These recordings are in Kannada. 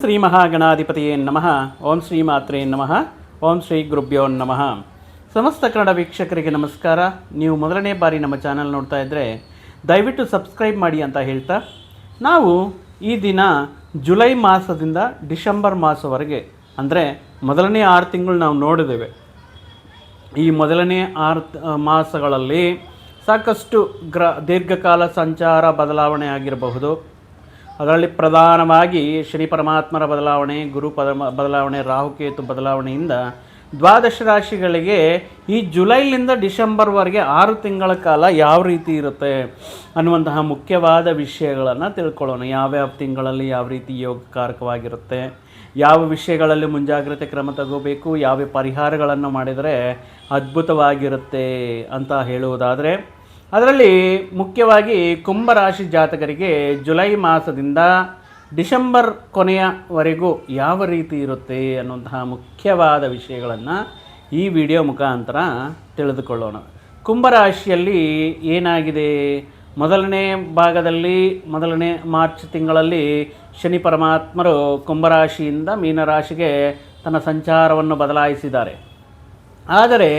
ಶ್ರೀ ಮಹಾಗಣಾಧಿಪತಿಯೇ ನಮಃ. ಓಂ ಶ್ರೀ ಮಾತ್ರೇ ನಮಃ. ಓಂ ಶ್ರೀ ಗುರುಭ್ಯೋ ನಮಃ. ಸಮಸ್ತ ಕನ್ನಡ ವೀಕ್ಷಕರಿಗೆ ನಮಸ್ಕಾರ. ನೀವು ಮೊದಲನೇ ಬಾರಿ ನಮ್ಮ ಚಾನಲ್ ನೋಡ್ತಾ ಇದ್ದರೆ ದಯವಿಟ್ಟು ಸಬ್ಸ್ಕ್ರೈಬ್ ಮಾಡಿ ಅಂತ ಹೇಳ್ತಾ, ನಾವು ಈ ದಿನ ಜುಲೈ ಮಾಸದಿಂದ ಡಿಸೆಂಬರ್ ಮಾಸವರೆಗೆ ಅಂದರೆ ಮೊದಲನೇ 6 ತಿಂಗಳು ನಾವು ನೋಡಿದ್ದೇವೆ. ಈ ಮೊದಲನೇ 6 ಮಾಸಗಳಲ್ಲಿ ಸಾಕಷ್ಟು ದೀರ್ಘಕಾಲ ಸಂಚಾರ ಬದಲಾವಣೆ ಆಗಿರಬಹುದು. ಅದರಲ್ಲಿ ಪ್ರಧಾನವಾಗಿ ಶನಿ ಪರಮಾತ್ಮರ ಬದಲಾವಣೆ, ಗುರು ಬದಲಾವಣೆ, ರಾಹುಕೇತು ಬದಲಾವಣೆಯಿಂದ ದ್ವಾದಶ ರಾಶಿಗಳಿಗೆ ಈ ಜುಲೈಲಿಂದ ಡಿಸೆಂಬರ್ವರೆಗೆ 6 ತಿಂಗಳ ಕಾಲ ಯಾವ ರೀತಿ ಇರುತ್ತೆ ಅನ್ನುವಂತಹ ಮುಖ್ಯವಾದ ವಿಷಯಗಳನ್ನು ತಿಳ್ಕೊಳ್ಳೋಣ. ಯಾವ್ಯಾವ ತಿಂಗಳಲ್ಲಿ ಯಾವ ರೀತಿ ಯೋಗಕಾರಕವಾಗಿರುತ್ತೆ, ಯಾವ ವಿಷಯಗಳಲ್ಲಿ ಮುಂಜಾಗ್ರತೆ ಕ್ರಮ ತಗೋಬೇಕು, ಯಾವ ಪರಿಹಾರಗಳನ್ನು ಮಾಡಿದರೆ ಅದ್ಭುತವಾಗಿರುತ್ತೆ ಅಂತ ಹೇಳುವುದಾದರೆ, ಅದರಲ್ಲಿ ಮುಖ್ಯವಾಗಿ ಕುಂಭರಾಶಿ ಜಾತಕರಿಗೆ ಜುಲೈ ಮಾಸದಿಂದ ಡಿಸೆಂಬರ್ ಕೊನೆಯವರೆಗೂ ಯಾವ ರೀತಿ ಇರುತ್ತೆ ಅನ್ನುವಂತಹ ಮುಖ್ಯವಾದ ವಿಷಯಗಳನ್ನು ಈ ವಿಡಿಯೋ ಮುಖಾಂತರ ತಿಳಿದುಕೊಳ್ಳೋಣ. ಕುಂಭರಾಶಿಯಲ್ಲಿ ಏನಾಗಿದೆ, ಮೊದಲನೇ ಭಾಗದಲ್ಲಿ ಮೊದಲನೇ ಮಾರ್ಚ್ ತಿಂಗಳಲ್ಲಿ ಶನಿ ಪರಮಾತ್ಮರು ಕುಂಭರಾಶಿಯಿಂದ ಮೀನರಾಶಿಗೆ ತನ್ನ ಸಂಚಾರವನ್ನು ಬದಲಾಯಿಸಿದ್ದಾರೆ. ಆದರೆ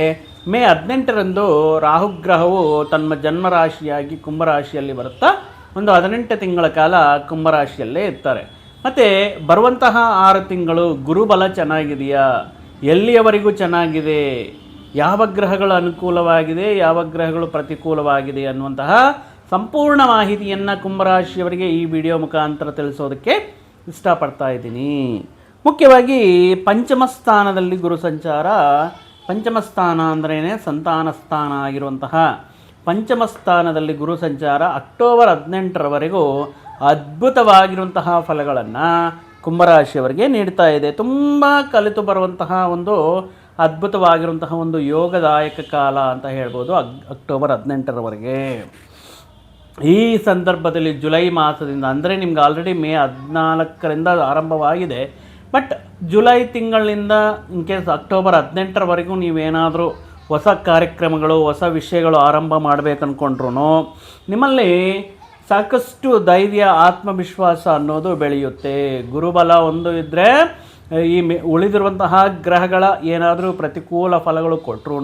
ಮೇ 18ರಂದು ರಾಹುಗ್ರಹವು ತನ್ನ ಜನ್ಮರಾಶಿಯಾಗಿ ಕುಂಭರಾಶಿಯಲ್ಲಿ ಬರುತ್ತಾ ಒಂದು 18 ತಿಂಗಳ ಕಾಲ ಕುಂಭರಾಶಿಯಲ್ಲೇ ಇರ್ತಾರೆ. ಮತ್ತು ಬರುವಂತಹ 6 ತಿಂಗಳು ಗುರುಬಲ ಚೆನ್ನಾಗಿದೆಯಾ, ಎಲ್ಲಿಯವರೆಗೂ ಚೆನ್ನಾಗಿದೆ, ಯಾವ ಗ್ರಹಗಳು ಅನುಕೂಲವಾಗಿದೆ, ಯಾವ ಗ್ರಹಗಳು ಪ್ರತಿಕೂಲವಾಗಿದೆ ಅನ್ನುವಂತಹ ಸಂಪೂರ್ಣ ಮಾಹಿತಿಯನ್ನು ಕುಂಭರಾಶಿಯವರಿಗೆ ಈ ವಿಡಿಯೋ ಮುಖಾಂತರ ತಿಳಿಸೋದಕ್ಕೆ ಇಷ್ಟಪಡ್ತಾ ಇದ್ದೀನಿ. ಮುಖ್ಯವಾಗಿ ಪಂಚಮ ಸ್ಥಾನದಲ್ಲಿ ಗುರು ಸಂಚಾರ, ಪಂಚಮ ಸ್ಥಾನ ಅಂದ್ರೇ ಸಂತಾನ ಸ್ಥಾನ ಆಗಿರುವಂತಹ ಪಂಚಮ ಸ್ಥಾನದಲ್ಲಿ ಗುರು ಸಂಚಾರ ಅಕ್ಟೋಬರ್ 18ರವರೆಗೂ ಅದ್ಭುತವಾಗಿರುವಂತಹ ಫಲಗಳನ್ನು ಕುಂಭರಾಶಿಯವರಿಗೆ ನೀಡ್ತಾ ಇದೆ. ತುಂಬ ಕಲಿತು ಬರುವಂತಹ ಒಂದು ಅದ್ಭುತವಾಗಿರುವಂತಹ ಒಂದು ಯೋಗದಾಯಕ ಕಾಲ ಅಂತ ಹೇಳ್ಬೋದು ಅಕ್ಟೋಬರ್ 18ರವರೆಗೆ. ಈ ಸಂದರ್ಭದಲ್ಲಿ ಜುಲೈ ಮಾಸದಿಂದ ಅಂದರೆ ನಿಮ್ಗೆ ಆಲ್ರೆಡಿ ಮೇ 14ರಿಂದ ಆರಂಭವಾಗಿದೆ, ಬಟ್ ಜುಲೈ ತಿಂಗಳಿಂದ ಇನ್ ಕೇಸ್ ಅಕ್ಟೋಬರ್ 18ರವರೆಗೂ ನೀವೇನಾದರೂ ಹೊಸ ಕಾರ್ಯಕ್ರಮಗಳು, ಹೊಸ ವಿಷಯಗಳು ಆರಂಭ ಮಾಡಬೇಕಂದ್ಕೊಂಡ್ರು ನಿಮ್ಮಲ್ಲಿ ಸಾಕಷ್ಟು ಧೈರ್ಯ, ಆತ್ಮವಿಶ್ವಾಸ ಅನ್ನೋದು ಬೆಳೆಯುತ್ತೆ. ಗುರುಬಲ ಒಂದು ಇದ್ದರೆ ಈ ಉಳಿದಿರುವಂತಹ ಗ್ರಹಗಳ ಏನಾದರೂ ಪ್ರತಿಕೂಲ ಫಲಗಳು ಕೊಟ್ಟರು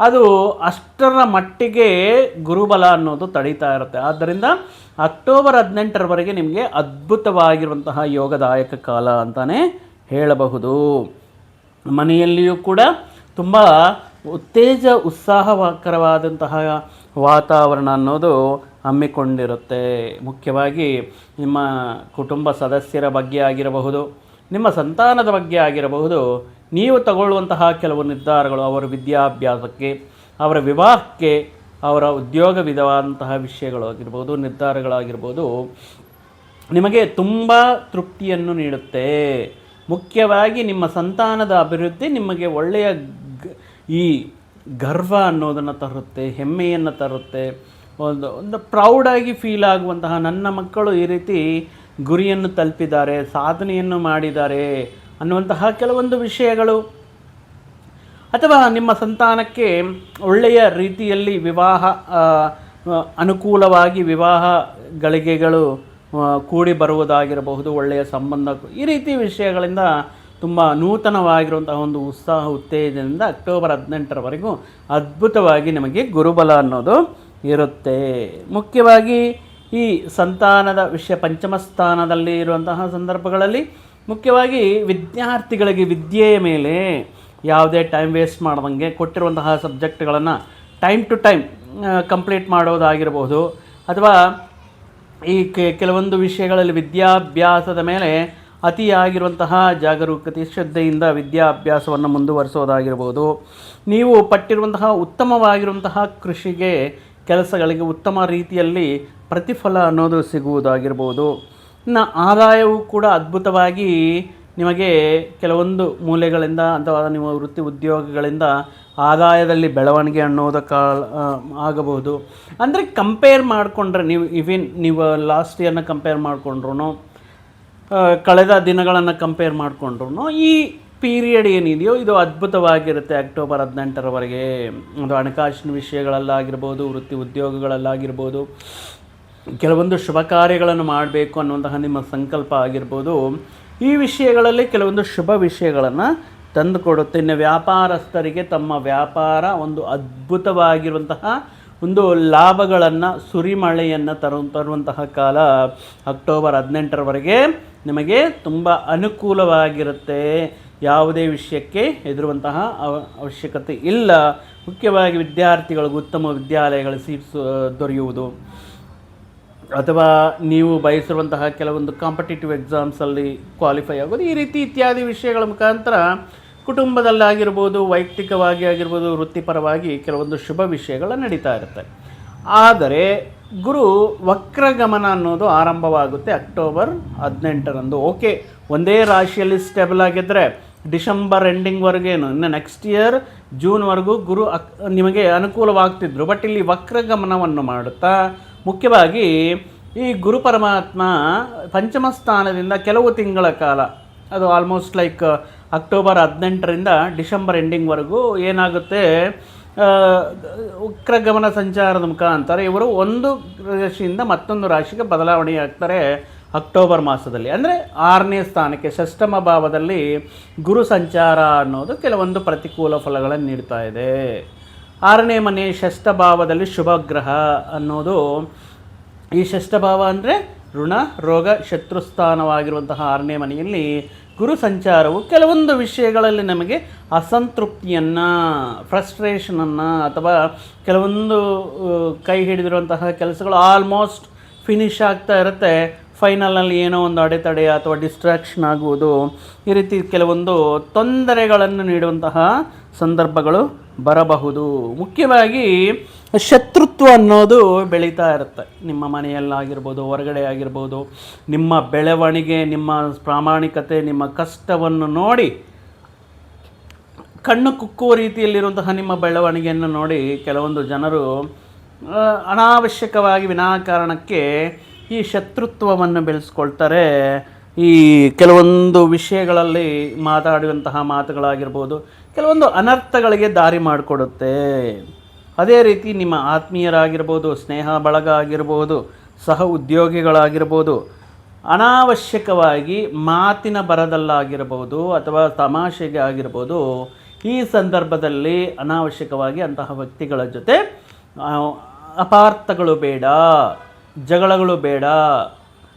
ಅದು ಅಷ್ಟರ ಮಟ್ಟಿಗೆ ಗುರುಬಲ ಅನ್ನೋದು ತಡೀತಾ ಇರುತ್ತೆ. ಆದ್ದರಿಂದ ಅಕ್ಟೋಬರ್ 18ರವರೆಗೆ ನಿಮಗೆ ಅದ್ಭುತವಾಗಿರುವಂತಹ ಯೋಗದಾಯಕ ಕಾಲ ಅಂತಲೇ ಹೇಳಬಹುದು. ಮನೆಯಲ್ಲಿಯೂ ಕೂಡ ತುಂಬ ಉತ್ಸಾಹಕರವಾದಂತಹ ವಾತಾವರಣ ಅನ್ನೋದು ಹಮ್ಮಿಕೊಂಡಿರುತ್ತೆ. ಮುಖ್ಯವಾಗಿ ನಿಮ್ಮ ಕುಟುಂಬ ಸದಸ್ಯರ ಬಗ್ಗೆ ಆಗಿರಬಹುದು, ನಿಮ್ಮ ಸಂತಾನದ ಬಗ್ಗೆ ಆಗಿರಬಹುದು, ನೀವು ತಗೊಳ್ಳುವಂತಹ ಕೆಲವು ನಿರ್ಧಾರಗಳು, ಅವರ ವಿದ್ಯಾಭ್ಯಾಸಕ್ಕೆ, ಅವರ ವಿವಾಹಕ್ಕೆ, ಅವರ ಉದ್ಯೋಗ ವಿಧವಾದಂತಹ ವಿಷಯಗಳು ಆಗಿರ್ಬೋದು, ನಿರ್ಧಾರಗಳಾಗಿರ್ಬೋದು, ನಿಮಗೆ ತುಂಬ ತೃಪ್ತಿಯನ್ನು ನೀಡುತ್ತೆ. ಮುಖ್ಯವಾಗಿ ನಿಮ್ಮ ಸಂತಾನದ ಅಭಿವೃದ್ಧಿ ನಿಮಗೆ ಒಳ್ಳೆಯ ಈ ಗರ್ವ ಅನ್ನೋದನ್ನು ತರುತ್ತೆ, ಹೆಮ್ಮೆಯನ್ನು ತರುತ್ತೆ. ಒಂದು ಪ್ರೌಡಾಗಿ ಫೀಲ್ ಆಗುವಂತಹ, ನನ್ನ ಮಕ್ಕಳು ಈ ರೀತಿ ಗುರಿಯನ್ನು ತಲುಪಿದ್ದಾರೆ, ಸಾಧನೆಯನ್ನು ಮಾಡಿದ್ದಾರೆ ಅನ್ನುವಂತಹ ಕೆಲವೊಂದು ವಿಷಯಗಳು, ಅಥವಾ ನಿಮ್ಮ ಸಂತಾನಕ್ಕೆ ಒಳ್ಳೆಯ ರೀತಿಯಲ್ಲಿ ವಿವಾಹ ಅನುಕೂಲವಾಗಿ ವಿವಾಹ ಗಳಿಗೆಗಳು ಕೂಡಿ ಬರುವುದಾಗಿರಬಹುದು, ಒಳ್ಳೆಯ ಸಂಬಂಧ, ಈ ರೀತಿ ವಿಷಯಗಳಿಂದ ತುಂಬ ನೂತನವಾಗಿರುವಂತಹ ಒಂದು ಉತ್ಸಾಹ ಉತ್ತೇಜನದಿಂದ ಅಕ್ಟೋಬರ್ 18ರವರೆಗೂ ಅದ್ಭುತವಾಗಿ ನಿಮಗೆ ಗುರುಬಲ ಅನ್ನೋದು ಇರುತ್ತೆ. ಮುಖ್ಯವಾಗಿ ಈ ಸಂತಾನದ ವಿಷಯ ಪಂಚಮ ಸ್ಥಾನದಲ್ಲಿ ಇರುವಂತಹ ಸಂದರ್ಭಗಳಲ್ಲಿ ಮುಖ್ಯವಾಗಿ ವಿದ್ಯಾರ್ಥಿಗಳಿಗೆ ವಿದ್ಯೆಯ ಮೇಲೆ ಯಾವುದೇ ಟೈಮ್ ವೇಸ್ಟ್ ಮಾಡ್ದಂಗೆ ಕೊಟ್ಟಿರುವಂತಹ ಸಬ್ಜೆಕ್ಟ್ಗಳನ್ನು ಟೈಮ್ ಟು ಟೈಮ್ ಕಂಪ್ಲೀಟ್ ಮಾಡೋದಾಗಿರ್ಬೋದು, ಅಥವಾ ಈ ಕೆಲವೊಂದು ವಿಷಯಗಳಲ್ಲಿ ವಿದ್ಯಾಭ್ಯಾಸದ ಮೇಲೆ ಅತಿಯಾಗಿರುವಂತಹ ಜಾಗರೂಕತೆ, ಶ್ರದ್ಧೆಯಿಂದ ವಿದ್ಯಾಭ್ಯಾಸವನ್ನು ಮುಂದುವರಿಸೋದಾಗಿರ್ಬೋದು, ನೀವು ಪಟ್ಟಿರುವಂತಹ ಉತ್ತಮವಾಗಿರುವಂತಹ ಕೃಷಿಗೆ ಕೆಲಸಗಳಿಗೆ ಉತ್ತಮ ರೀತಿಯಲ್ಲಿ ಪ್ರತಿಫಲ ಅನ್ನೋದು ಸಿಗುವುದಾಗಿರ್ಬೋದು. ಇನ್ನು ಆದಾಯವು ಕೂಡ ಅದ್ಭುತವಾಗಿ ನಿಮಗೆ ಕೆಲವೊಂದು ಮೂಲೆಗಳಿಂದ ಅಥವಾ ನಿಮ್ಮ ವೃತ್ತಿ ಉದ್ಯೋಗಗಳಿಂದ ಆದಾಯದಲ್ಲಿ ಬೆಳವಣಿಗೆ ಅನ್ನೋದಕ್ಕೆ ಆಗಬಹುದು. ಅಂದರೆ ಕಂಪೇರ್ ಮಾಡಿಕೊಂಡ್ರೆ ನೀವು ಲಾಸ್ಟ್ ಇಯರ್ನ ಕಂಪೇರ್ ಮಾಡಿಕೊಂಡ್ರು, ಕಳೆದ ದಿನಗಳನ್ನು ಕಂಪೇರ್ ಮಾಡಿಕೊಂಡ್ರು ಈ ಪೀರಿಯಡ್ ಏನಿದೆಯೋ ಇದು ಅದ್ಭುತವಾಗಿರುತ್ತೆ ಅಕ್ಟೋಬರ್ 18ರವರೆಗೆ. ಅದು ಹಣಕಾಸಿನ ವಿಷಯಗಳಲ್ಲಾಗಿರ್ಬೋದು, ವೃತ್ತಿ ಉದ್ಯೋಗಗಳಲ್ಲಾಗಿರ್ಬೋದು, ಕೆಲವೊಂದು ಶುಭ ಕಾರ್ಯಗಳನ್ನು ಮಾಡಬೇಕು ಅನ್ನುವಂತಹ ನಿಮ್ಮ ಸಂಕಲ್ಪ ಆಗಿರ್ಬೋದು, ಈ ವಿಷಯಗಳಲ್ಲಿ ಕೆಲವೊಂದು ಶುಭ ವಿಷಯಗಳನ್ನು ತಂದುಕೊಡುತ್ತೆ. ಇನ್ನು ವ್ಯಾಪಾರಸ್ಥರಿಗೆ ತಮ್ಮ ವ್ಯಾಪಾರ ಒಂದು ಅದ್ಭುತವಾಗಿರುವಂತಹ ಒಂದು ಲಾಭಗಳನ್ನು ಸುರಿಮಳೆಯನ್ನು ತರುವಂತಹ ಕಾಲ ಅಕ್ಟೋಬರ್ 18ರವರೆಗೆ ನಿಮಗೆ ತುಂಬ ಅನುಕೂಲವಾಗಿರುತ್ತೆ. ಯಾವುದೇ ವಿಷಯಕ್ಕೆ ಹೆದರುವಂತಹ ಅವಶ್ಯಕತೆ ಇಲ್ಲ. ಮುಖ್ಯವಾಗಿ ವಿದ್ಯಾರ್ಥಿಗಳಿಗೆ ಉತ್ತಮ ವಿದ್ಯಾಲಯಗಳ ಸೀಟ್ಸ್ ದೊರೆಯುವುದು, ಅಥವಾ ನೀವು ಬಯಸಿರುವಂತಹ ಕೆಲವೊಂದು ಕಾಂಪಿಟೇಟಿವ್ ಎಕ್ಸಾಮ್ಸಲ್ಲಿ ಕ್ವಾಲಿಫೈ ಆಗೋದು, ಈ ರೀತಿ ಇತ್ಯಾದಿ ವಿಷಯಗಳ ಮುಖಾಂತರ ಕುಟುಂಬದಲ್ಲಾಗಿರ್ಬೋದು, ವೈಯಕ್ತಿಕವಾಗಿ ಆಗಿರ್ಬೋದು, ವೃತ್ತಿಪರವಾಗಿ ಕೆಲವೊಂದು ಶುಭ ವಿಷಯಗಳು ನಡೀತಾ ಇರುತ್ತೆ. ಆದರೆ ಗುರು ವಕ್ರಗಮನ ಅನ್ನೋದು ಆರಂಭವಾಗುತ್ತೆ ಅಕ್ಟೋಬರ್ 18ರಂದು. ಓಕೆ, ಒಂದೇ ರಾಶಿಯಲ್ಲಿ ಸ್ಟೇಬಲ್ ಆಗಿದ್ದರೆ ಡಿಸೆಂಬರ್ ಎಂಡಿಂಗ್ವರೆಗೇನು, ಇನ್ನು ನೆಕ್ಸ್ಟ್ ಇಯರ್ ಜೂನ್ವರೆಗೂ ಗುರು ನಿಮಗೆ ಅನುಕೂಲವಾಗ್ತಿದ್ರು. ಬಟ್ ಇಲ್ಲಿ ವಕ್ರಗಮನವನ್ನು ಮಾಡುತ್ತಾ ಮುಖ್ಯವಾಗಿ ಈ ಗುರು ಪರಮಾತ್ಮ ಪಂಚಮ ಸ್ಥಾನದಿಂದ ಕೆಲವು ತಿಂಗಳ ಕಾಲ, ಅದು ಆಲ್ಮೋಸ್ಟ್ ಲೈಕ್ ಅಕ್ಟೋಬರ್ 18ರಿಂದ ಡಿಸೆಂಬರ್ ಎಂಡಿಂಗ್ವರೆಗೂ ಏನಾಗುತ್ತೆ, ವಕ್ರಗಮನ ಸಂಚಾರದ ಮುಖಾಂತರ ಇವರು ಒಂದು ರಾಶಿಯಿಂದ ಮತ್ತೊಂದು ರಾಶಿಗೆ ಬದಲಾವಣೆಯಾಗ್ತಾರೆ ಅಕ್ಟೋಬರ್ ಮಾಸದಲ್ಲಿ. ಅಂದರೆ 6ನೇ ಸ್ಥಾನಕ್ಕೆ ಷಷ್ಠಮ ಭಾವದಲ್ಲಿ ಗುರು ಸಂಚಾರ ಅನ್ನೋದು ಕೆಲವೊಂದು ಪ್ರತಿಕೂಲ ಫಲಗಳನ್ನು ನೀಡ್ತಾ ಇದೆ. 6ನೇ ಮನೆ ಷಷ್ಠ ಭಾವದಲ್ಲಿ ಶುಭ ಗ್ರಹ ಅನ್ನೋದು, ಈ ಷಷ್ಠ ಭಾವ ಅಂದರೆ ಋಣ ರೋಗ ಶತ್ರುಸ್ಥಾನವಾಗಿರುವಂತಹ 6ನೇ ಮನೆಯಲ್ಲಿ ಗುರು ಸಂಚಾರವು ಕೆಲವೊಂದು ವಿಷಯಗಳಲ್ಲಿ ನಮಗೆ ಅಸಂತೃಪ್ತಿಯನ್ನು, ಫ್ರಸ್ಟ್ರೇಷನನ್ನು, ಅಥವಾ ಕೆಲವೊಂದು ಕೈ ಹಿಡಿದಿರುವಂತಹ ಕೆಲಸಗಳು ಆಲ್ಮೋಸ್ಟ್ ಫಿನಿಶ್ ಆಗ್ತಾ ಇರುತ್ತೆ, ಫೈನಲಲ್ಲಿ ಏನೋ ಒಂದು ಅಡೆತಡೆ ಅಥವಾ ಡಿಸ್ಟ್ರಾಕ್ಷನ್ ಆಗುವುದು, ಈ ರೀತಿ ಕೆಲವೊಂದು ತೊಂದರೆಗಳನ್ನು ನೀಡುವಂತಹ ಸಂದರ್ಭಗಳು ಬರಬಹುದು. ಮುಖ್ಯವಾಗಿ ಶತ್ರುತ್ವ ಅನ್ನೋದು ಬೆಳೀತಾ ಇರುತ್ತೆ. ನಿಮ್ಮ ಮನೆಯಲ್ಲಾಗಿರ್ಬೋದು, ಹೊರಗಡೆ ಆಗಿರ್ಬೋದು, ನಿಮ್ಮ ಬೆಳವಣಿಗೆ, ನಿಮ್ಮ ಪ್ರಾಮಾಣಿಕತೆ, ನಿಮ್ಮ ಕಷ್ಟವನ್ನು ನೋಡಿ ಕಣ್ಣು ಕುಕ್ಕುವ ರೀತಿಯಲ್ಲಿರುವಂತಹ ನಿಮ್ಮ ಬೆಳವಣಿಗೆಯನ್ನು ನೋಡಿ ಕೆಲವೊಂದು ಜನರು ಅನಾವಶ್ಯಕವಾಗಿ ವಿನಾಕಾರಣಕ್ಕೆ ಈ ಶತ್ರುತ್ವವನ್ನು ಬೆಳೆಸ್ಕೊಳ್ತಾರೆ. ಈ ಕೆಲವೊಂದು ವಿಷಯಗಳಲ್ಲಿ ಮಾತಾಡುವಂತಹ ಮಾತುಗಳಾಗಿರ್ಬೋದು ಕೆಲವೊಂದು ಅನರ್ಥಗಳಿಗೆ ದಾರಿ ಮಾಡಿಕೊಡುತ್ತೆ. ಅದೇ ರೀತಿ ನಿಮ್ಮ ಆತ್ಮೀಯರಾಗಿರ್ಬೋದು, ಸ್ನೇಹ ಬಳಗ ಆಗಿರ್ಬೋದು, ಸಹ ಉದ್ಯೋಗಿಗಳಾಗಿರ್ಬೋದು, ಅನಾವಶ್ಯಕವಾಗಿ ಮಾತಿನ ಬರದಲ್ಲಾಗಿರ್ಬೋದು ಅಥವಾ ತಮಾಷೆಗೆ ಆಗಿರ್ಬೋದು, ಈ ಸಂದರ್ಭದಲ್ಲಿ ಅನಾವಶ್ಯಕವಾಗಿ ಅಂತಹ ವ್ಯಕ್ತಿಗಳ ಜೊತೆ ಅಪಾರ್ಥಗಳು ಬೇಡ, ಜಗಳಗಳು ಬೇಡ,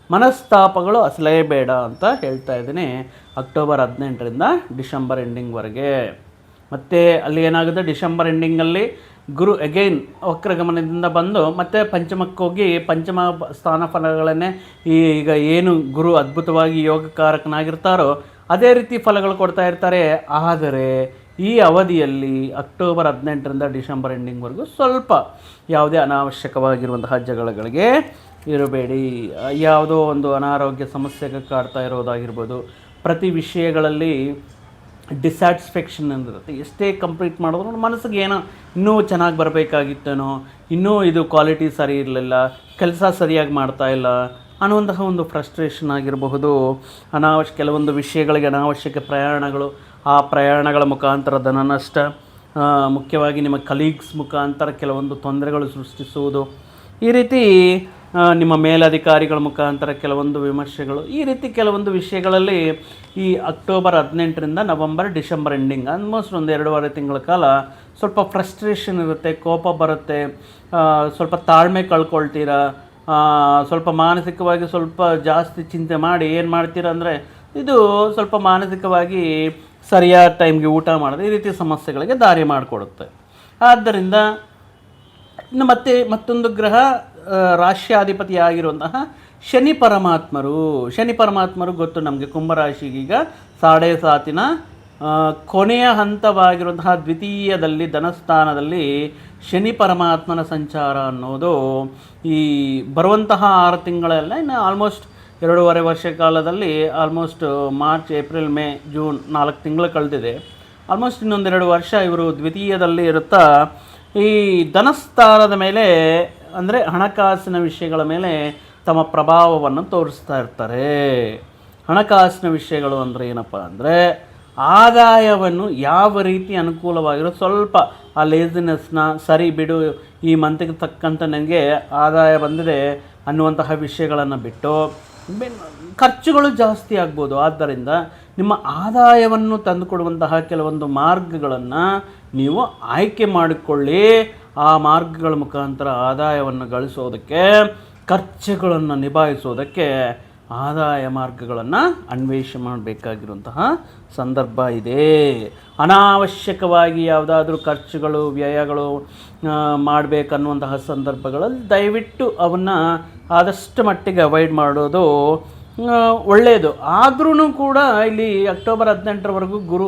ಮನಸ್ತಾಪಗಳು ಅಸಲೇ ಬೇಡ ಅಂತ ಹೇಳ್ತಾ ಇದ್ದೀನಿ ಅಕ್ಟೋಬರ್ 18ರಿಂದ ಡಿಸೆಂಬರ್ ಎಂಡಿಂಗ್ವರೆಗೆ. ಮತ್ತು ಅಲ್ಲಿ ಏನಾಗುತ್ತೆ, ಡಿಸೆಂಬರ್ ಎಂಡಿಂಗಲ್ಲಿ ಗುರು ಅಗೈನ್ ವಕ್ರಗಮನದಿಂದ ಬಂದು ಮತ್ತೆ ಪಂಚಮಕ್ಕೆ ಹೋಗಿ ಪಂಚಮ ಸ್ಥಾನ ಫಲಗಳನ್ನೇ ಈಗ ಏನು ಗುರು ಅದ್ಭುತವಾಗಿ ಯೋಗಕಾರಕನಾಗಿರ್ತಾರೋ ಅದೇ ರೀತಿ ಫಲಗಳು ಕೊಡ್ತಾ ಇರ್ತಾರೆ. ಆದರೆ ಈ ಅವಧಿಯಲ್ಲಿ ಅಕ್ಟೋಬರ್ 18ರಿಂದ ಡಿಸೆಂಬರ್ ಎಂಡಿಂಗ್ವರೆಗೂ ಸ್ವಲ್ಪ ಯಾವುದೇ ಅನಾವಶ್ಯಕವಾಗಿರುವಂತಹ ಜಗಳಗಳಿಗೆ ಇರಬೇಡಿ. ಯಾವುದೋ ಒಂದು ಅನಾರೋಗ್ಯ ಸಮಸ್ಯೆಗೆ ಕಾಡ್ತಾ ಇರೋದಾಗಿರ್ಬೋದು, ಪ್ರತಿ ವಿಷಯಗಳಲ್ಲಿ ಡಿಸ್ಸ್ಯಾಟಿಸ್ಫ್ಯಾಕ್ಷನ್ ಅಂದಿರುತ್ತೆ. ಎಷ್ಟೇ ಕಂಪ್ಲೀಟ್ ಮಾಡಿದ್ರು ಮನಸ್ಸಿಗೆ ಏನೋ ಇನ್ನೂ ಚೆನ್ನಾಗಿ ಬರಬೇಕಾಗಿತ್ತೇನೋ, ಇನ್ನೂ ಇದು ಕ್ವಾಲಿಟಿ ಸರಿ ಇರಲಿಲ್ಲ, ಕೆಲಸ ಸರಿಯಾಗಿ ಮಾಡ್ತಾ ಇಲ್ಲ ಅನ್ನುವಂತಹ ಒಂದು ಫ್ರಸ್ಟ್ರೇಷನ್ ಆಗಿರಬಹುದು. ಕೆಲವೊಂದು ವಿಷಯಗಳಿಗೆ ಅನಾವಶ್ಯಕ ಪ್ರಯಾಣಗಳು, ಆ ಪ್ರಯಾಣಗಳ ಮುಖಾಂತರ ಧನ ನಷ್ಟ, ಮುಖ್ಯವಾಗಿ ನಿಮ್ಮ ಕಲೀಗ್ಸ್ ಮುಖಾಂತರ ಕೆಲವೊಂದು ತೊಂದರೆಗಳು ಸೃಷ್ಟಿಸುವುದು, ಈ ರೀತಿ ನಿಮ್ಮ ಮೇಲಧಿಕಾರಿಗಳ ಮುಖಾಂತರ ಕೆಲವೊಂದು ವಿಮರ್ಶೆಗಳು, ಈ ರೀತಿ ಕೆಲವೊಂದು ವಿಷಯಗಳಲ್ಲಿ ಈ ಅಕ್ಟೋಬರ್ 18ರಿಂದ ನವಂಬರ್ ಡಿಸೆಂಬರ್ ಎಂಡಿಂಗ್ ಆಲ್ಮೋಸ್ಟ್ ಒಂದು 2.5 ತಿಂಗಳ ಕಾಲ ಸ್ವಲ್ಪ ಫ್ರಸ್ಟ್ರೇಷನ್ ಇರುತ್ತೆ, ಕೋಪ ಬರುತ್ತೆ, ಸ್ವಲ್ಪ ತಾಳ್ಮೆ ಕಳ್ಕೊಳ್ತೀರಾ, ಸ್ವಲ್ಪ ಮಾನಸಿಕವಾಗಿ ಸ್ವಲ್ಪ ಜಾಸ್ತಿ ಚಿಂತೆ ಮಾಡಿ ಏನು ಮಾಡ್ತೀರಾ ಅಂದರೆ ಇದು ಸ್ವಲ್ಪ ಮಾನಸಿಕವಾಗಿ ಸರಿಯಾದ ಟೈಮ್ಗೆ ಊಟ ಮಾಡೋದು, ಈ ರೀತಿ ಸಮಸ್ಯೆಗಳಿಗೆ ದಾರಿ ಮಾಡಿಕೊಡುತ್ತೆ. ಆದ್ದರಿಂದ ಇನ್ನು ಮತ್ತೊಂದು ಗ್ರಹ ರಾಶ್ಯಾಧಿಪತಿಯಾಗಿರುವಂತಹ ಶನಿ ಪರಮಾತ್ಮರು ಗೊತ್ತು ನಮಗೆ, ಕುಂಭರಾಶಿಗೀಗ 7.5 ಕೊನೆಯ ಹಂತವಾಗಿರುವಂತಹ ದ್ವಿತೀಯದಲ್ಲಿ ಧನಸ್ಥಾನದಲ್ಲಿ ಶನಿ ಪರಮಾತ್ಮನ ಸಂಚಾರ ಅನ್ನೋದು ಈ ಬರುವಂತಹ 6 ತಿಂಗಳೆಲ್ಲ ಇನ್ನು ಆಲ್ಮೋಸ್ಟ್ 2.5 ವರ್ಷ ಕಾಲದಲ್ಲಿ almost March, April, May, June 4 ತಿಂಗಳು ಕಳೆದಿದೆ. ಆಲ್ಮೋಸ್ಟ್ ಇನ್ನೊಂದು 2 ವರ್ಷ ಇವರು ದ್ವಿತೀಯದಲ್ಲಿ ಇರುತ್ತಾ ಈ ಧನಸ್ಥಾನದ ಮೇಲೆ ಅಂದರೆ ಹಣಕಾಸಿನ ವಿಷಯಗಳ ಮೇಲೆ ತಮ್ಮ ಪ್ರಭಾವವನ್ನು ತೋರಿಸ್ತಾ ಇರ್ತಾರೆ. ಹಣಕಾಸಿನ ವಿಷಯಗಳು ಅಂದರೆ ಏನಪ್ಪ ಅಂದರೆ ಆದಾಯವನ್ನು ಯಾವ ರೀತಿ ಅನುಕೂಲವಾಗಿರೋ ಸ್ವಲ್ಪ ಆ ಲೇಸಿನೆಸ್ನ ಸರಿ ಬಿಡು, ಈ ಮಂತಿಗೆ ತಕ್ಕಂಥ ನನಗೆ ಆದಾಯ ಬಂದಿದೆ ಅನ್ನುವಂತಹ ವಿಷಯಗಳನ್ನು ಬಿಟ್ಟು ಖರ್ಚುಗಳು ಜಾಸ್ತಿ ಆಗ್ಬೋದು. ಆದ್ದರಿಂದ ನಿಮ್ಮ ಆದಾಯವನ್ನು ತಂದುಕೊಡುವಂತಹ ಕೆಲವೊಂದು ಮಾರ್ಗಗಳನ್ನು ನೀವು ಆಯ್ಕೆ ಮಾಡಿಕೊಳ್ಳಿ. ಆ ಮಾರ್ಗಗಳ ಮುಖಾಂತರ ಆದಾಯವನ್ನು ಗಳಿಸೋದಕ್ಕೆ, ಖರ್ಚುಗಳನ್ನು ನಿಭಾಯಿಸೋದಕ್ಕೆ ಆದಾಯ ಮಾರ್ಗಗಳನ್ನು ಅನ್ವೇಷಣೆ ಮಾಡಬೇಕಾಗಿರುವಂತಹ ಸಂದರ್ಭ ಇದೆ. ಅನಾವಶ್ಯಕವಾಗಿ ಯಾವುದಾದ್ರೂ ಖರ್ಚುಗಳು, ವ್ಯಯಗಳು ಮಾಡಬೇಕನ್ನುವಂತಹ ಸಂದರ್ಭಗಳಲ್ಲಿ ದಯವಿಟ್ಟು ಅವನ್ನು ಆದಷ್ಟು ಮಟ್ಟಿಗೆ ಅವಾಯ್ಡ್ ಮಾಡೋದು ಒಳ್ಳೆಯದು. ಆದ್ರೂ ಕೂಡ ಇಲ್ಲಿ ಅಕ್ಟೋಬರ್ 18ರವರೆಗೂ ಗುರು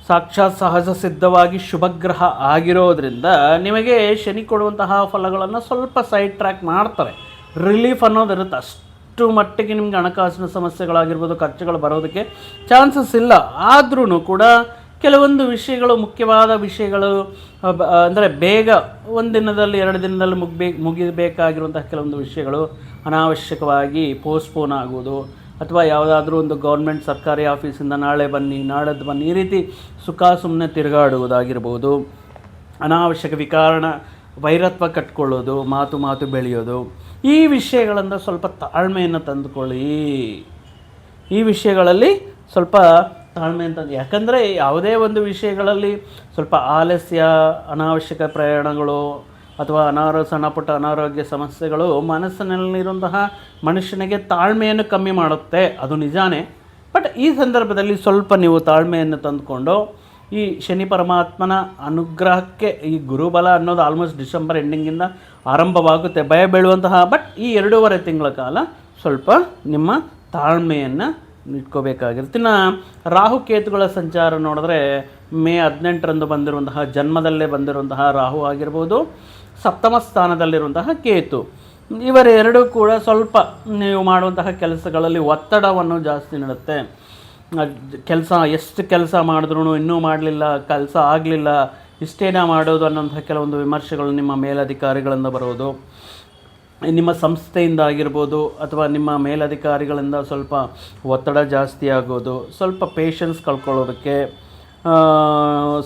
ಸಾಕ್ಷಾತ್ ಸಹಜ ಸಿದ್ಧವಾಗಿ ಶುಭಗ್ರಹ ಆಗಿರೋದ್ರಿಂದ ನಿಮಗೆ ಶನಿ ಕೊಡುವಂತಹ ಫಲಗಳನ್ನು ಸ್ವಲ್ಪ ಸೈಡ್ ಟ್ರ್ಯಾಕ್ ಮಾಡ್ತಾರೆ. ರಿಲೀಫ್ ಅನ್ನೋದಿರುತ್ತೆ. ಅಷ್ಟು ಮಟ್ಟಿಗೆ ನಿಮಗೆ ಹಣಕಾಸಿನ ಸಮಸ್ಯೆಗಳಾಗಿರ್ಬೋದು, ಖರ್ಚುಗಳು ಬರೋದಕ್ಕೆ ಚಾನ್ಸಸ್ ಇಲ್ಲ. ಆದ್ರೂ ಕೂಡ ಕೆಲವೊಂದು ವಿಷಯಗಳು, ಮುಖ್ಯವಾದ ವಿಷಯಗಳು ಅಂದರೆ ಬೇಗ ಒಂದು ದಿನದಲ್ಲಿ 2 ದಿನದಲ್ಲಿ ಮುಗಿಬೇಕಾಗಿರುವಂತಹ ಕೆಲವೊಂದು ವಿಷಯಗಳು ಅನಾವಶ್ಯಕವಾಗಿ ಪೋಸ್ಟ್ಪೋನ್ ಆಗುವುದು, ಅಥವಾ ಯಾವುದಾದ್ರೂ ಒಂದು ಗೌರ್ಮೆಂಟ್ ಸರ್ಕಾರಿ ಆಫೀಸಿಂದ ನಾಳೆ ಬನ್ನಿ, ನಾಡದ್ದು ಬನ್ನಿ, ಈ ರೀತಿ ಸುಮ್ಮನೆ ತಿರುಗಾಡುವುದಾಗಿರ್ಬೋದು. ಅನಾವಶ್ಯಕ ವಿಕಾರಣ, ವೈರತ್ವ ಕಟ್ಕೊಳ್ಳೋದು, ಮಾತು ಬೆಳೆಯೋದು, ಈ ವಿಷಯಗಳಿಂದ ಸ್ವಲ್ಪ ತಾಳ್ಮೆಯನ್ನು ತಂದುಕೊಳ್ಳಿ. ಈ ವಿಷಯಗಳಲ್ಲಿ ಸ್ವಲ್ಪ ತಾಳ್ಮೆಯನ್ನು ಯಾಕಂದರೆ ಯಾವುದೇ ಒಂದು ವಿಷಯಗಳಲ್ಲಿ ಸ್ವಲ್ಪ ಆಲಸ್ಯ, ಅನಾವಶ್ಯಕ ಪ್ರಯಾಣಗಳು ಅಥವಾ ಸಣ್ಣ ಪುಟ್ಟ ಅನಾರೋಗ್ಯ ಸಮಸ್ಯೆಗಳು ಮನಸ್ಸಿನಲ್ಲಿರುವಂತಹ ಮನುಷ್ಯನಿಗೆ ತಾಳ್ಮೆಯನ್ನು ಕಮ್ಮಿ ಮಾಡುತ್ತೆ. ಅದು ನಿಜಾನೇ. ಬಟ್ ಈ ಸಂದರ್ಭದಲ್ಲಿ ಸ್ವಲ್ಪ ನೀವು ತಾಳ್ಮೆಯನ್ನು ತಂದುಕೊಂಡು ಈ ಶನಿ ಪರಮಾತ್ಮನ ಅನುಗ್ರಹಕ್ಕೆ, ಈ ಗುರುಬಲ ಅನ್ನೋದು ಆಲ್ಮೋಸ್ಟ್ ಡಿಸೆಂಬರ್ ಎಂಡಿಂಗಿಂದ ಆರಂಭವಾಗುತ್ತೆ, ಭಯ ಬೀಳುವಂತಹ. ಬಟ್ ಈ 2.5 ತಿಂಗಳ ಕಾಲ ಸ್ವಲ್ಪ ನಿಮ್ಮ ತಾಳ್ಮೆಯನ್ನು ಇಟ್ಕೋಬೇಕಾಗಿರುತ್ತೆ. ಇನ್ನು ರಾಹುಕೇತುಗಳ ಸಂಚಾರ ನೋಡಿದ್ರೆ ಮೇ 18ರಂದು ಬಂದಿರುವಂತಹ, ಜನ್ಮದಲ್ಲೇ ಬಂದಿರುವಂತಹ ರಾಹು ಆಗಿರ್ಬೋದು, ಸಪ್ತಮ ಸ್ಥಾನದಲ್ಲಿರುವಂತಹ ಕೇತು, ಇವರೆರಡೂ ಕೂಡ ಸ್ವಲ್ಪ ನೀವು ಮಾಡುವಂತಹ ಕೆಲಸಗಳಲ್ಲಿ ಒತ್ತಡವನ್ನು ಜಾಸ್ತಿ ನೀಡುತ್ತೆ. ಎಷ್ಟು ಕೆಲಸ ಮಾಡಿದ್ರೂ ಇನ್ನೂ ಮಾಡಲಿಲ್ಲ, ಕೆಲಸ ಆಗಲಿಲ್ಲ, ಇಷ್ಟೇನ ಮಾಡೋದು ಅನ್ನೋಂಥ ಕೆಲವೊಂದು ವಿಮರ್ಶೆಗಳು ನಿಮ್ಮ ಮೇಲಧಿಕಾರಿಗಳಿಂದ ಬರೋದು, ನಿಮ್ಮ ಸಂಸ್ಥೆಯಿಂದ ಆಗಿರ್ಬೋದು, ಅಥವಾ ನಿಮ್ಮ ಮೇಲಧಿಕಾರಿಗಳಿಂದ ಸ್ವಲ್ಪ ಒತ್ತಡ ಜಾಸ್ತಿ ಆಗೋದು, ಸ್ವಲ್ಪ ಪೇಷನ್ಸ್ ಕಳ್ಕೊಳ್ಳೋದಕ್ಕೆ,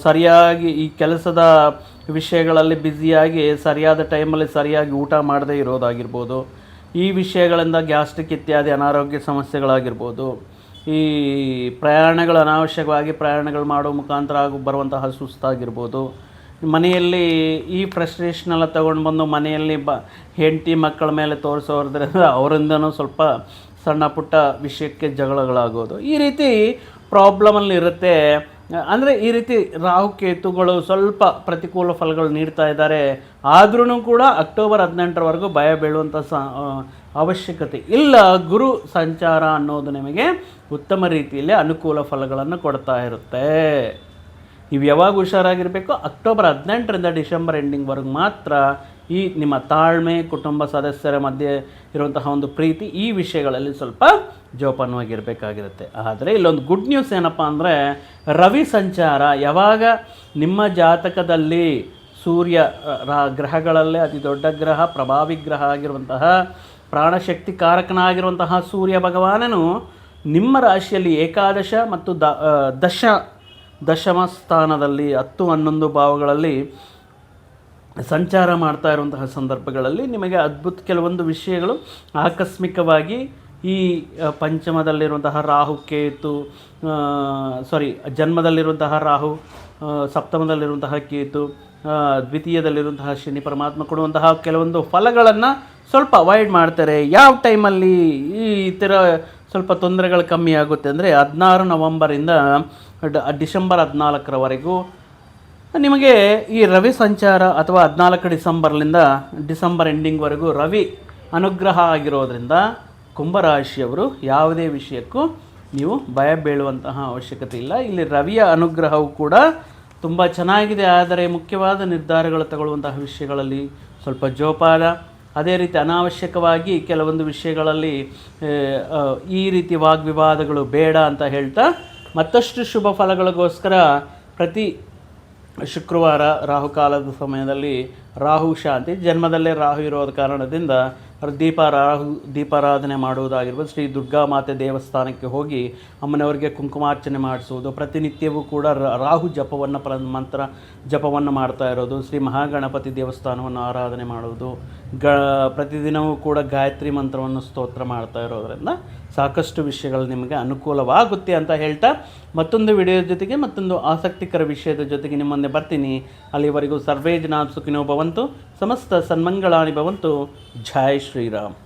ಸರಿಯಾಗಿ ಈ ಕೆಲಸದ ವಿಷಯಗಳಲ್ಲಿ ಬ್ಯುಸಿಯಾಗಿ ಸರಿಯಾದ ಟೈಮಲ್ಲಿ ಸರಿಯಾಗಿ ಊಟ ಮಾಡದೇ ಇರೋದಾಗಿರ್ಬೋದು, ಈ ವಿಷಯಗಳಿಂದ ಗ್ಯಾಸ್ಟ್ರಿಕ್ ಇತ್ಯಾದಿ ಅನಾರೋಗ್ಯ ಸಮಸ್ಯೆಗಳಾಗಿರ್ಬೋದು, ಈ ಅನಾವಶ್ಯಕವಾಗಿ ಪ್ರಯಾಣಗಳು ಮಾಡೋ ಮುಖಾಂತರ ಬರುವಂತಹ ಸುಸ್ತಾಗಿರ್ಬೋದು, ಮನೆಯಲ್ಲಿ ಈ ಫ್ರಸ್ಟ್ರೇಷನೆಲ್ಲ ತೊಗೊಂಡು ಬಂದು ಮನೆಯಲ್ಲಿ ಹೆಂಡತಿ ಮಕ್ಕಳ ಮೇಲೆ ತೋರಿಸೋದ್ರಿಂದ ಅವರಿಂದನೂ ಸ್ವಲ್ಪ ಸಣ್ಣ ಪುಟ್ಟ ವಿಷಯಕ್ಕೆ ಜಗಳಗಳಾಗೋದು, ಈ ರೀತಿ ಪ್ರಾಬ್ಲಮಲ್ಲಿ ಇರುತ್ತೆ. ಅಂದರೆ ಈ ರೀತಿ ರಾಹುಕೇತುಗಳು ಸ್ವಲ್ಪ ಪ್ರತಿಕೂಲ ಫಲಗಳು ನೀಡ್ತಾ ಇದ್ದಾರೆ. ಆದ್ರೂ ಕೂಡ ಅಕ್ಟೋಬರ್ 18ರವರೆಗೂ ಭಯ ಬೀಳುವಂಥ ಅವಶ್ಯಕತೆ ಇಲ್ಲ. ಗುರು ಸಂಚಾರ ಅನ್ನೋದು ನಿಮಗೆ ಉತ್ತಮ ರೀತಿಯಲ್ಲಿ ಅನುಕೂಲ ಫಲಗಳನ್ನು ಕೊಡ್ತಾ ಇರುತ್ತೆ. ನೀವು ಯಾವಾಗ ಹುಷಾರಾಗಿರಬೇಕು, ಅಕ್ಟೋಬರ್ 18ರಿಂದ ಡಿಸೆಂಬರ್ ಎಂಡಿಂಗ್ವರೆಗೂ ಮಾತ್ರ ಈ ನಿಮ್ಮ ತಾಳ್ಮೆ, ಕುಟುಂಬ ಸದಸ್ಯರ ಮಧ್ಯೆ ಇರುವಂತಹ ಒಂದು ಪ್ರೀತಿ, ಈ ವಿಷಯಗಳಲ್ಲಿ ಸ್ವಲ್ಪ ಜೋಪಾನವಾಗಿರಬೇಕಾಗಿರುತ್ತೆ. ಆದರೆ ಇಲ್ಲೊಂದು ಗುಡ್ ನ್ಯೂಸ್ ಏನಪ್ಪ ಅಂದರೆ, ರವಿ ಸಂಚಾರ ಯಾವಾಗ ನಿಮ್ಮ ಜಾತಕದಲ್ಲಿ ಸೂರ್ಯ ಗ್ರಹಗಳಲ್ಲೇ ಅತಿ ದೊಡ್ಡ ಗ್ರಹ, ಪ್ರಭಾವಿ ಗ್ರಹ ಆಗಿರುವಂತಹ ಪ್ರಾಣಶಕ್ತಿ ಕಾರಕನಾಗಿರುವಂತಹ ಸೂರ್ಯ ಭಗವಾನನು ನಿಮ್ಮ ರಾಶಿಯಲ್ಲಿ ಏಕಾದಶ ಮತ್ತು ದಶಮ ಸ್ಥಾನದಲ್ಲಿ 10, 11 ಭಾವಗಳಲ್ಲಿ ಸಂಚಾರ ಮಾಡ್ತಾ ಇರುವಂತಹ ಸಂದರ್ಭಗಳಲ್ಲಿ ನಿಮಗೆ ಕೆಲವೊಂದು ವಿಷಯಗಳು ಆಕಸ್ಮಿಕವಾಗಿ ಈ ಪಂಚಮದಲ್ಲಿರುವಂತಹ ರಾಹು ಕೇತು, ಜನ್ಮದಲ್ಲಿರುವಂತಹ ರಾಹು, ಸಪ್ತಮದಲ್ಲಿರುವಂತಹ ಕೇತು, ದ್ವಿತೀಯದಲ್ಲಿರುವಂತಹ ಶನಿ ಪರಮಾತ್ಮ ಕೊಡುವಂತಹ ಕೆಲವೊಂದು ಫಲಗಳನ್ನು ಸ್ವಲ್ಪ ಅವಾಯ್ಡ್ ಮಾಡ್ತಾರೆ. ಯಾವ ಟೈಮಲ್ಲಿ ಈ ಥರ ಸ್ವಲ್ಪ ತೊಂದರೆಗಳು ಕಮ್ಮಿ ಆಗುತ್ತೆ ಅಂದರೆ 16 ನವಂಬರಿಂದ ಡಿಸೆಂಬರ್ 14ರವರೆಗೂ ನಿಮಗೆ ಈ ರವಿ ಸಂಚಾರ, ಅಥವಾ 14 ಡಿಸೆಂಬರ್ಲಿಂದ ಡಿಸೆಂಬರ್ ಎಂಡಿಂಗ್ವರೆಗೂ ರವಿ ಅನುಗ್ರಹ ಆಗಿರೋದ್ರಿಂದ ಕುಂಭರಾಶಿಯವರು ಯಾವುದೇ ವಿಷಯಕ್ಕೂ ನೀವು ಭಯ ಬೀಳುವಂತಹ ಅವಶ್ಯಕತೆ ಇಲ್ಲ. ಇಲ್ಲಿ ರವಿಯ ಅನುಗ್ರಹವು ಕೂಡ ತುಂಬ ಚೆನ್ನಾಗಿದೆ. ಆದರೆ ಮುಖ್ಯವಾದ ನಿರ್ಧಾರಗಳು ತಗೊಳ್ಳುವಂತಹ ವಿಷಯಗಳಲ್ಲಿ ಸ್ವಲ್ಪ ಜೋಪಾನ. ಅದೇ ರೀತಿ ಅನಾವಶ್ಯಕವಾಗಿ ಕೆಲವೊಂದು ವಿಷಯಗಳಲ್ಲಿ ಈ ರೀತಿ ವಾಗ್ವಿವಾದಗಳು ಬೇಡ ಅಂತ ಹೇಳ್ತಾ, ಮತ್ತಷ್ಟು ಶುಭ ಫಲಗಳಿಗೋಸ್ಕರ ಪ್ರತಿ ಶುಕ್ರವಾರ ರಾಹುಕಾಲದ ಸಮಯದಲ್ಲಿ ರಾಹು ಶಾಂತಿ, ಜನ್ಮದಲ್ಲೇ ರಾಹು ಇರೋದ ಕಾರಣದಿಂದ ಅವ್ರ ದೀಪಾರಾಧನೆ ಮಾಡುವುದಾಗಿರ್ಬೋದು, ಶ್ರೀ ದುರ್ಗಾ ಮಾತೆ ದೇವಸ್ಥಾನಕ್ಕೆ ಹೋಗಿ ಅಮ್ಮನವರಿಗೆ ಕುಂಕುಮಾರ್ಚನೆ ಮಾಡಿಸುವುದು, ಪ್ರತಿನಿತ್ಯವೂ ಕೂಡ ರಾಹು ಜಪವನ್ನು ಮಂತ್ರ ಜಪವನ್ನು ಮಾಡ್ತಾ ಇರೋದು, ಶ್ರೀ ಮಹಾಗಣಪತಿ ದೇವಸ್ಥಾನವನ್ನು ಆರಾಧನೆ ಮಾಡುವುದು, ಪ್ರತಿದಿನವೂ ಕೂಡ ಗಾಯತ್ರಿ ಮಂತ್ರವನ್ನು ಸ್ತೋತ್ರ ಮಾಡ್ತಾ ಇರೋದರಿಂದ ಸಾಕಷ್ಟು ವಿಷಯಗಳು ನಿಮಗೆ ಅನುಕೂಲವಾಗುತ್ತೆ ಅಂತ ಹೇಳ್ತಾ ಮತ್ತೊಂದು ವಿಡಿಯೋ ಜೊತೆಗೆ ಮತ್ತೊಂದು ಆಸಕ್ತಿಕರ ವಿಷಯದ ಜೊತೆಗೆ ನಿಮ್ಮ ಮುಂದೆ ಬರ್ತೀನಿ. ಅಲ್ಲಿವರೆಗೂ ಸರ್ವೇ ಜನಾಃ ಸುಖಿನೋ ಭವಂತು, ಸಮಸ್ತ ಸನ್ಮಂಗಳಾನಿ ಭವಂತು. ಜೈ ಶ್ರೀರಾಮ್.